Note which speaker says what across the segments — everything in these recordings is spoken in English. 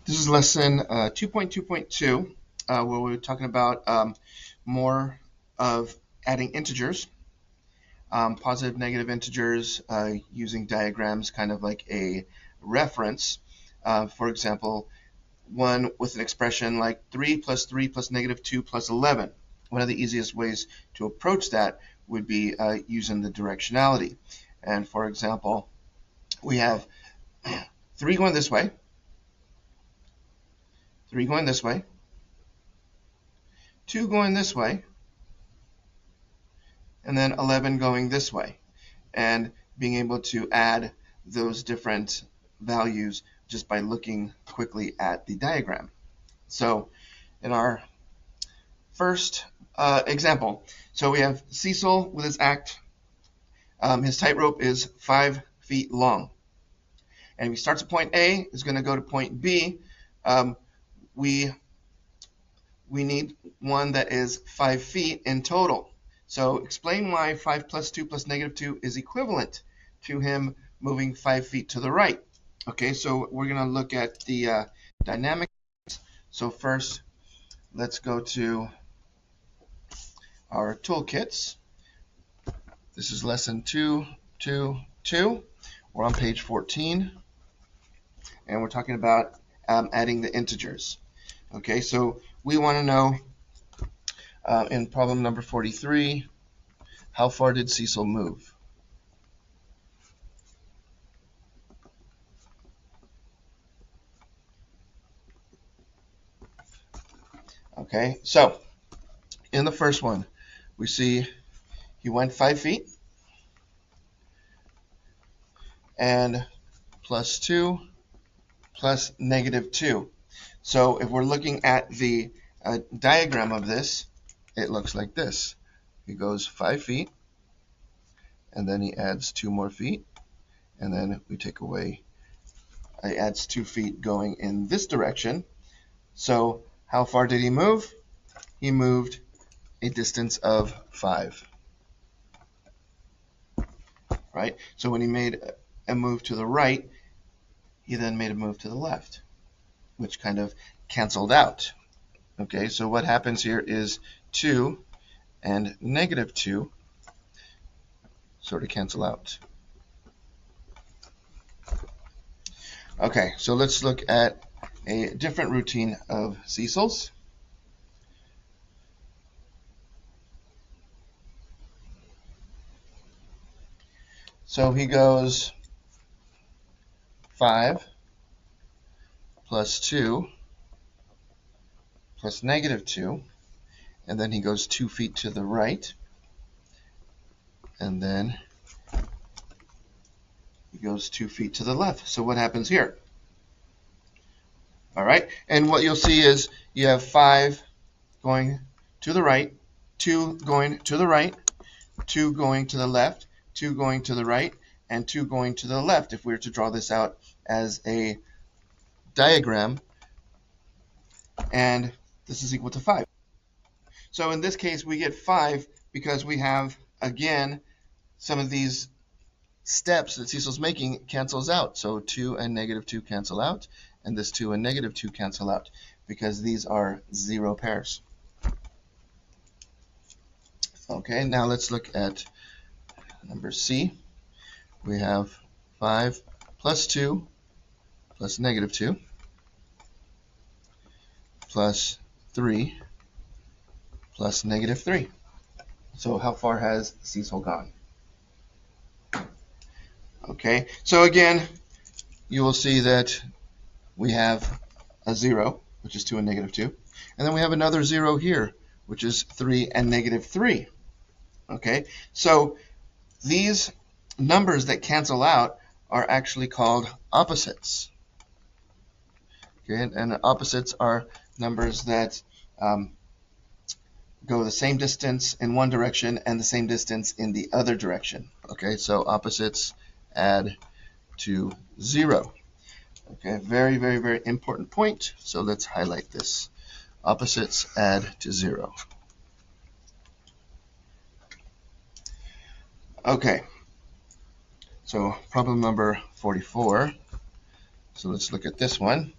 Speaker 1: This is lesson 2.2.2, where we're talking about more of adding integers, positive, negative integers, using diagrams kind of like a reference. For example, one with an expression like 3 plus 3 plus negative 2 plus 11. One of the easiest ways to approach that would be using the directionality. And for example, we have 3 going this way, 3 going this way, 2 going this way, and then 11 going this way, and being able to add those different values just by looking quickly at the diagram. So in our first example, so we have Cecil with his act. His tightrope is 5 feet long, and if he starts at point A, is going to go to point B. We need one that is 5 feet in total. So explain why 5 plus 2 plus negative 2 is equivalent to him moving 5 feet to the right. Okay, so we're going to look at the dynamics. So first, let's go to our toolkits. This is lesson 2.2.2. We're on page 14, and we're talking about adding the integers. Okay, so we want to know in problem number 43, how far did Cecil move? Okay, so in the first one, we see he went 5 feet, and plus 2 plus negative 2. So if we're looking at the diagram of this, it looks like this. He goes 5 feet, and then he adds 2 more feet, and then we take away, he adds 2 feet going in this direction. So how far did he move? He moved a distance of 5. Right? So when he made a move to the right, he then made a move to the left, which kind of canceled out. Okay, so what happens here is 2 and negative 2 sort of cancel out. Okay, so let's look at a different routine of Cecil's. So he goes 5 plus 2 plus negative 2, and then he goes 2 feet to the right, and then he goes 2 feet to the left. So what happens here? All right, and what you'll see is you have 5 going to the right, 2 going to the right, 2 going to the left, 2 going to the right, and 2 going to the left, if we were to draw this out as a diagram, and this is equal to 5. So in this case, we get 5 because we have, again, some of these steps that Cecil's making cancels out. So 2 and negative 2 cancel out, and this 2 and negative 2 cancel out, because these are 0 pairs. Okay, now let's look at number C. We have 5 plus 2 plus negative 2 plus 3 plus negative 3. So how far has Cecil gone? Okay, so again, you will see that we have a 0, which is 2 and negative 2. And then we have another 0 here, which is 3 and negative 3. Okay, so these numbers that cancel out are actually called opposites. Okay, and opposites are numbers that go the same distance in one direction and the same distance in the other direction. Okay, so opposites add to 0. Okay, very, very, very important point. So let's highlight this. Opposites add to 0. Okay, so problem number 44. So let's look at this one.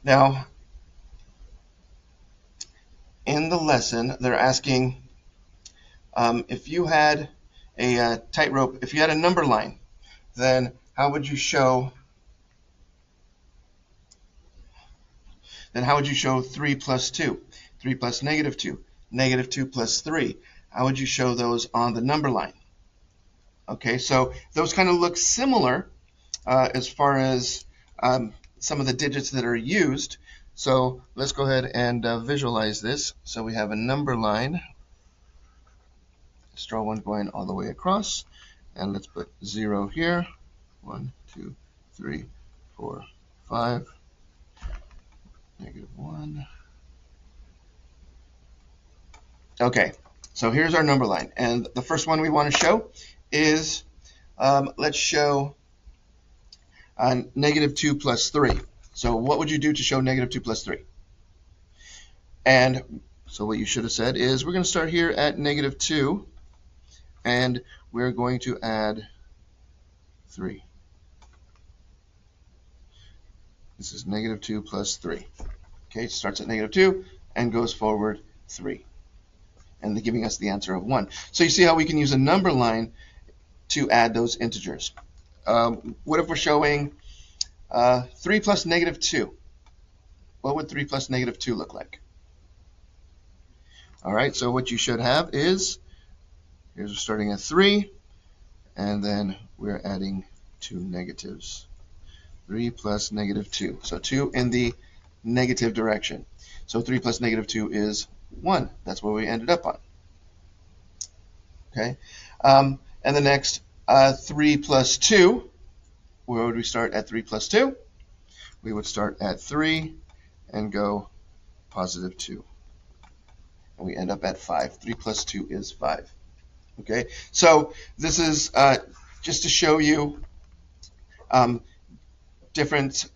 Speaker 1: Now, in the lesson, they're asking if you had a tightrope, if you had a number line, then how would you show 3 plus 2, 3 plus negative 2, negative 2 plus 3? How would you show those on the number line? Okay, so those kind of look similar as far as some of the digits that are used. So let's go ahead and visualize this. So we have a number line. Let's draw one going all the way across. And let's put 0 here. 1, 2, 3, 4, 5. Negative 1. Okay, so here's our number line. And the first one we want to show is, let's show negative 2 plus 3. So what would you do to show negative 2 plus 3? And so what you should have said is we're going to start here at negative 2, and we're going to add 3. This is negative 2 plus 3. Okay, it starts at negative 2 and goes forward 3. And they're giving us the answer of 1. So you see how we can use a number line to add those integers. What if we're showing 3 plus negative 2? What would 3 plus negative 2 look like? All right, so what you should have is, here's we're starting at 3, and then we're adding 2 negatives. 3 plus negative 2. So 2 in the negative direction. So 3 plus negative 2 is 1. That's where we ended up on. Okay, and the next 3 plus 2, where would we start at 3 plus 2? We would start at 3 and go positive 2. And we end up at 5. 3 plus 2 is 5. Okay, so this is just to show you different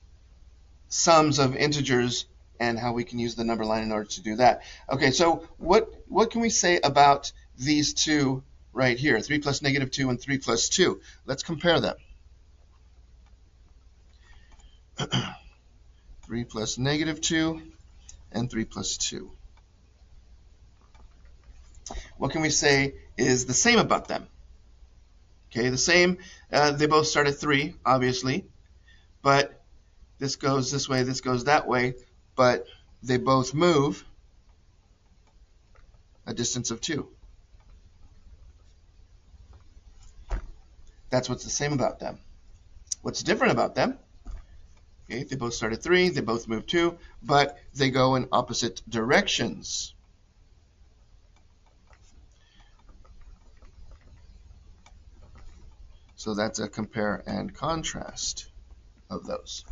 Speaker 1: sums of integers and how we can use the number line in order to do that. Okay, so what can we say about these two right here, 3 plus negative 2 and 3 plus 2? Let's compare them. 3 plus negative 2 and 3 plus 2. What can we say is the same about them? Okay, the same, they both start at 3, obviously, but this goes this way, this goes that way, but they both move a distance of 2. That's what's the same about them. What's different about them? Okay, they both start at 3, they both move 2, but they go in opposite directions. So that's a compare and contrast of those.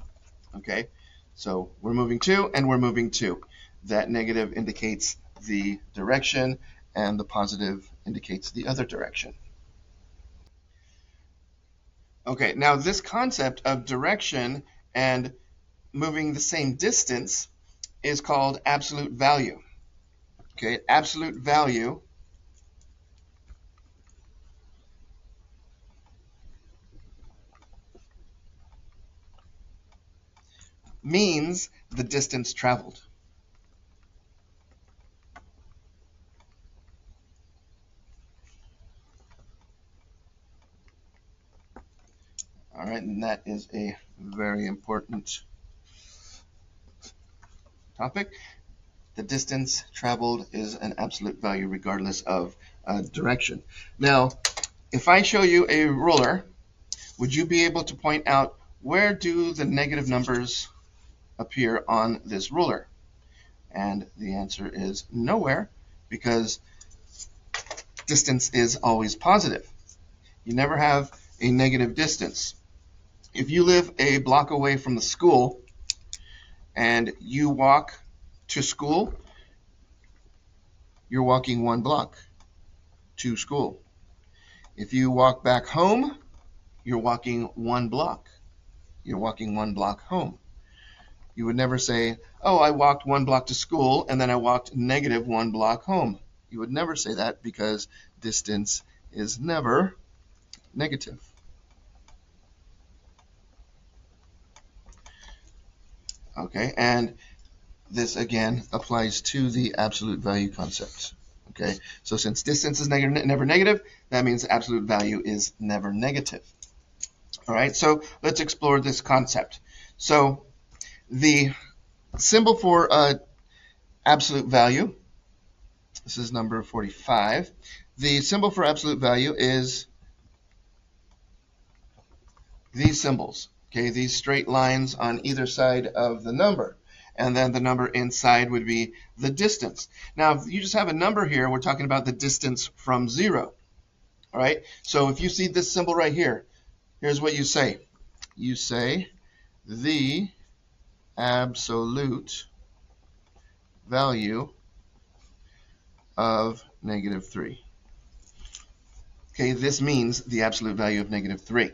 Speaker 1: Okay, so we're moving 2 and we're moving 2. That negative indicates the direction and the positive indicates the other direction. Okay, now this concept of direction and moving the same distance is called absolute value. Okay, absolute value means the distance traveled. All right, and that is a very important topic. The distance traveled is an absolute value regardless of direction. Now, if I show you a ruler, would you be able to point out where do the negative numbers appear on this ruler? And the answer is nowhere, because distance is always positive. You never have a negative distance. If you live a block away from the school and you walk to school, you're walking 1 block to school. If you walk back home, you're walking 1 block. You're walking 1 block home. You would never say, oh, I walked 1 block to school and then I walked negative 1 block home. You would never say that because distance is never negative. Okay, and this again applies to the absolute value concept. Okay, so since distance is never negative, that means absolute value is never negative. All right, so let's explore this concept. So the symbol for absolute value, this is number 45. The symbol for absolute value is these symbols, okay, these straight lines on either side of the number. And then the number inside would be the distance. Now, if you just have a number here, we're talking about the distance from 0. All right, so if you see this symbol right here, here's what you say. You say the absolute value of -3. Okay, this means the absolute value of -3.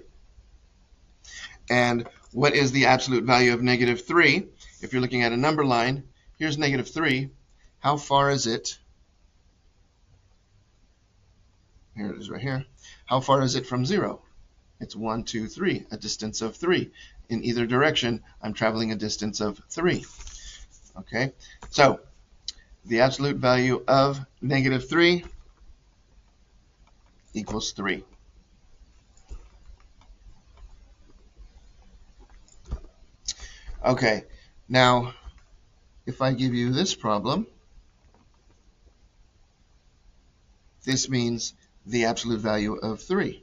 Speaker 1: And what is the absolute value of -3? If you're looking at a number line, here's -3. How far is it? Here it is right here. How far is it from 0? It's 1, 2, 3, a distance of 3. In either direction, I'm traveling a distance of 3. Okay, so the absolute value of -3 equals 3. Okay, now if I give you this problem, this means the absolute value of 3.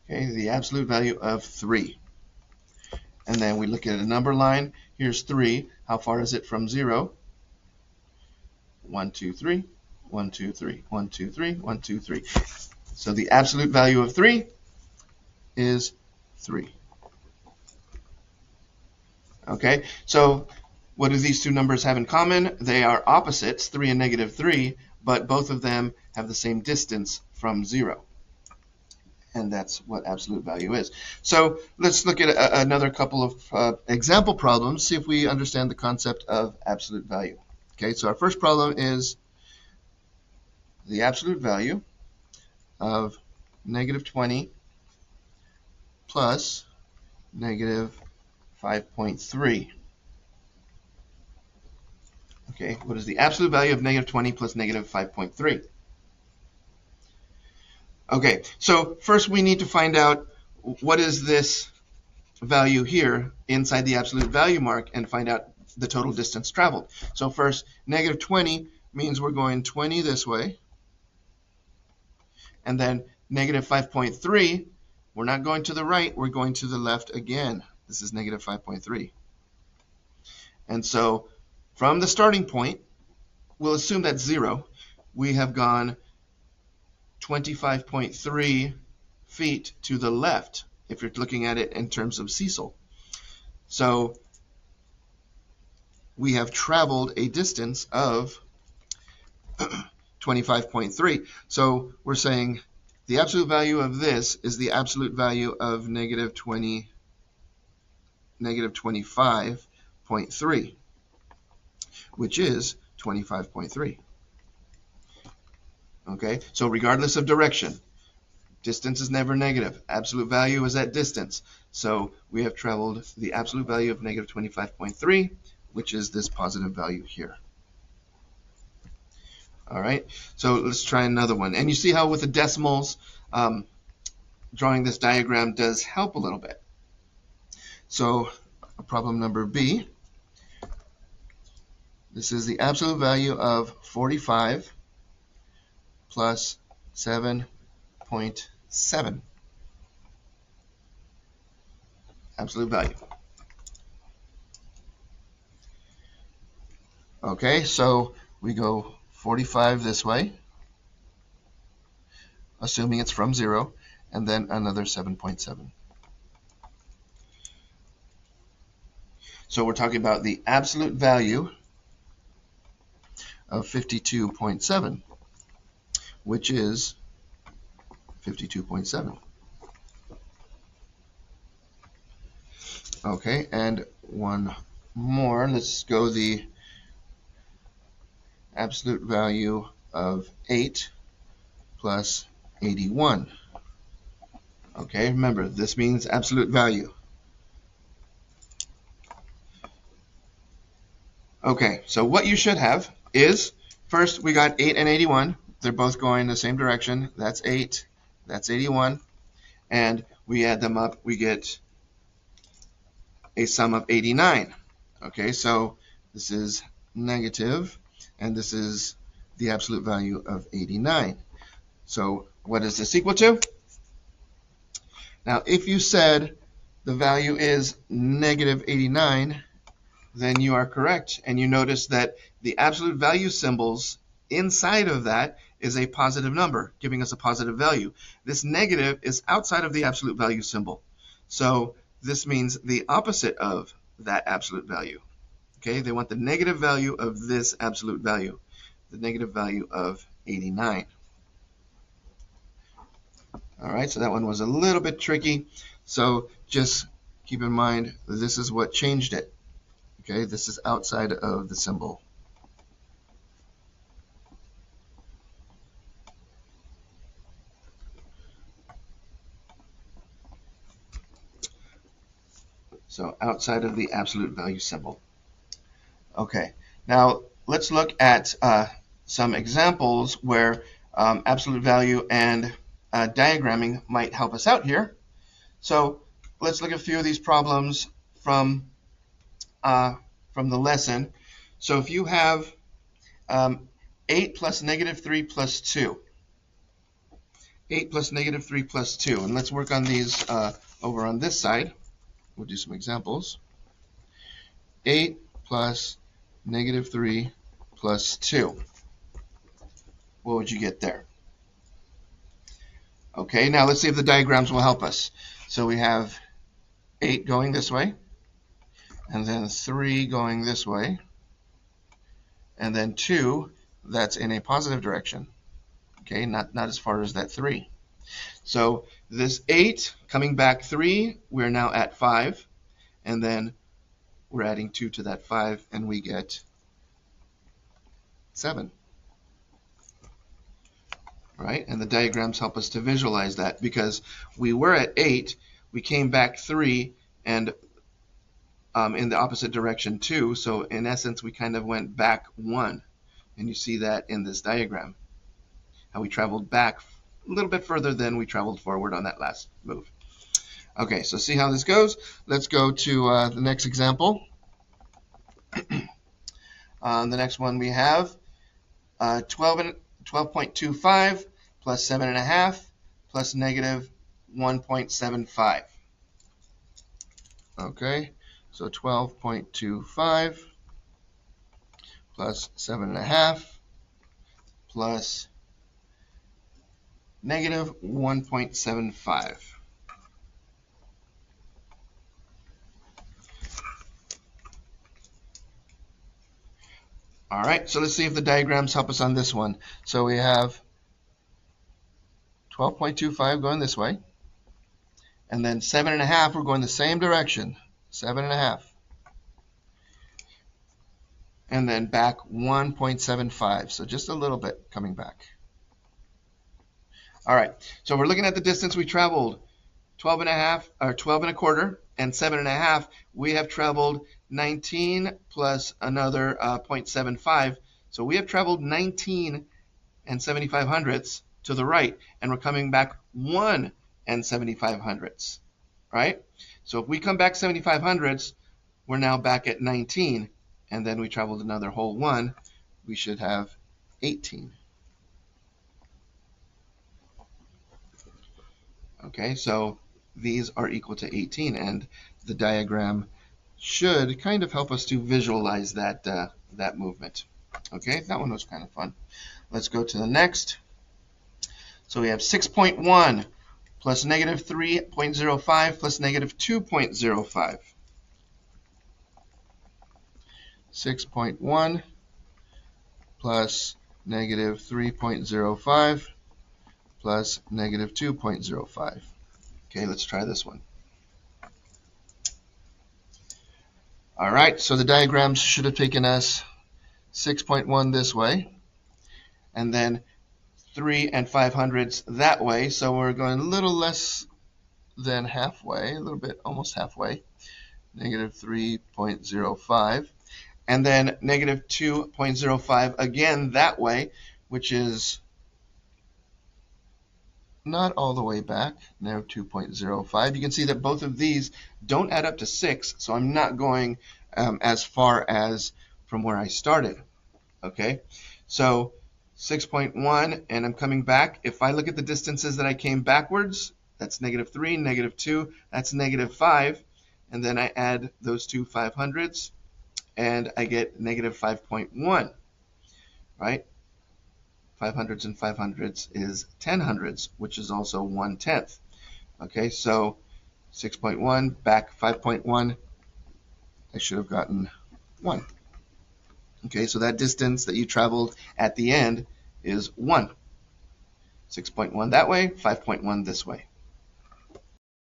Speaker 1: Okay, the absolute value of 3. And then we look at a number line. Here's 3. How far is it from 0? 1, 2, 3, 1, 2, 3, 1, 2, 3, 1, 2, 3. So the absolute value of 3 is 3. Okay, so what do these two numbers have in common? They are opposites, 3 and -3, but both of them have the same distance from 0. And that's what absolute value is. So let's look at another couple of example problems, see if we understand the concept of absolute value. Okay, so our first problem is the absolute value of -20 plus -5.3. Okay, what is the absolute value of -20 plus -5.3? Okay, so first we need to find out what is this value here inside the absolute value mark and find out the total distance traveled. So first, -20 means we're going 20 this way, and then -5.3, we're not going to the right, we're going to the left again. This is -5.3. And so from the starting point, we'll assume that's 0. We have gone 25.3 feet to the left, if you're looking at it in terms of Cecil. So we have traveled a distance of 25.3. So we're saying the absolute value of this is the absolute value of -25.3, which is 25.3. Okay, so regardless of direction, distance is never negative. Absolute value is at distance. So we have traveled the absolute value of -25.3, which is this positive value here. All right, so let's try another one. And you see how with the decimals, drawing this diagram does help a little bit. So problem number B, this is the absolute value of 45 plus 7.7. Absolute value. Okay, so we go 45 this way, assuming it's from 0, and then another 7.7. So we're talking about the absolute value of 52.7, which is 52.7. Okay, and one more. Let's go the absolute value of 8 plus 81. Okay, remember, this means absolute value. Okay, so what you should have is, first we got 8 and 81. They're both going the same direction. That's 8, that's 81. And we add them up, we get a sum of 89. Okay, so this is negative, and this is the absolute value of 89. So what is this equal to? Now, if you said the value is negative 89, then you are correct. And you notice that the absolute value symbols inside of that is a positive number, giving us a positive value. This negative is outside of the absolute value symbol. So this means the opposite of that absolute value. Okay, they want the negative value of this absolute value, the negative value of 89. All right, so that one was a little bit tricky. So just keep in mind, this is what changed it. Okay, this is outside of the symbol. So outside of the absolute value symbol. Okay, now let's look at some examples where absolute value and diagramming might help us out here. So let's look at a few of these problems from the lesson. So if you have 8 plus negative 3 plus 2, 8 plus negative 3 plus 2, and let's work on these over on this side. We'll do some examples. 8 plus negative 3 plus 2. What would you get there? Okay, now let's see if the diagrams will help us. So we have 8 going this way, and then 3 going this way, and then 2 that's in a positive direction. Okay, not as far as that 3. So this 8 coming back 3, we're now at 5, and then we're adding 2 to that 5, and we get 7. Right? And the diagrams help us to visualize that, because we were at 8, we came back 3, and in the opposite direction 2, so in essence we kind of went back 1, and you see that in this diagram, how we traveled back a little bit further than we traveled forward on that last move. Okay, so see how this goes. Let's go to the next example. The next one we have 12.25 plus 7.5 plus negative 1.75. Okay, so 12.25 plus 7.5 plus negative 1.75. All right, so let's see if the diagrams help us on this one. So we have 12.25 going this way, and then 7.5, we're going the same direction, 7.5. And then back 1.75, so just a little bit coming back. All right, so we're looking at the distance we traveled, 12.5, or 12.25, and 7.5. We have traveled 19 plus another 0.75. So we have traveled 19 and 75 hundredths to the right, and we're coming back 1 and 75 hundredths, right? So if we come back 75 hundredths, we're now back at 19, and then we traveled another whole 1. We should have 18. Okay, so these are equal to 18, and the diagram should kind of help us to visualize that that movement. Okay, that one was kind of fun. Let's go to the next. So we have 6.1 plus negative 3.05 plus negative 2.05. 6.1 plus negative 3.05 plus negative 2.05. Okay, let's try this one. All right, so the diagrams should have taken us 6.1 this way, and then 3 and 500ths that way, so we're going a little less than halfway, a little bit, almost halfway, negative 3.05, and then negative 2.05 again that way, which is not all the way back, negative 2.05. You can see that both of these don't add up to 6, so I'm not going as far as from where I started. Okay, so 6.1, and I'm coming back. If I look at the distances that I came backwards, that's negative 3, negative 2, that's negative 5, and then I add those two 500ths, and I get negative 5.1, right? 500ths and 500ths is 10 hundredths, which is also 1/10. Okay, so 6.1 back 5.1, I should have gotten 1. Okay, so that distance that you traveled at the end is 1. 6.1 that way, 5.1 this way.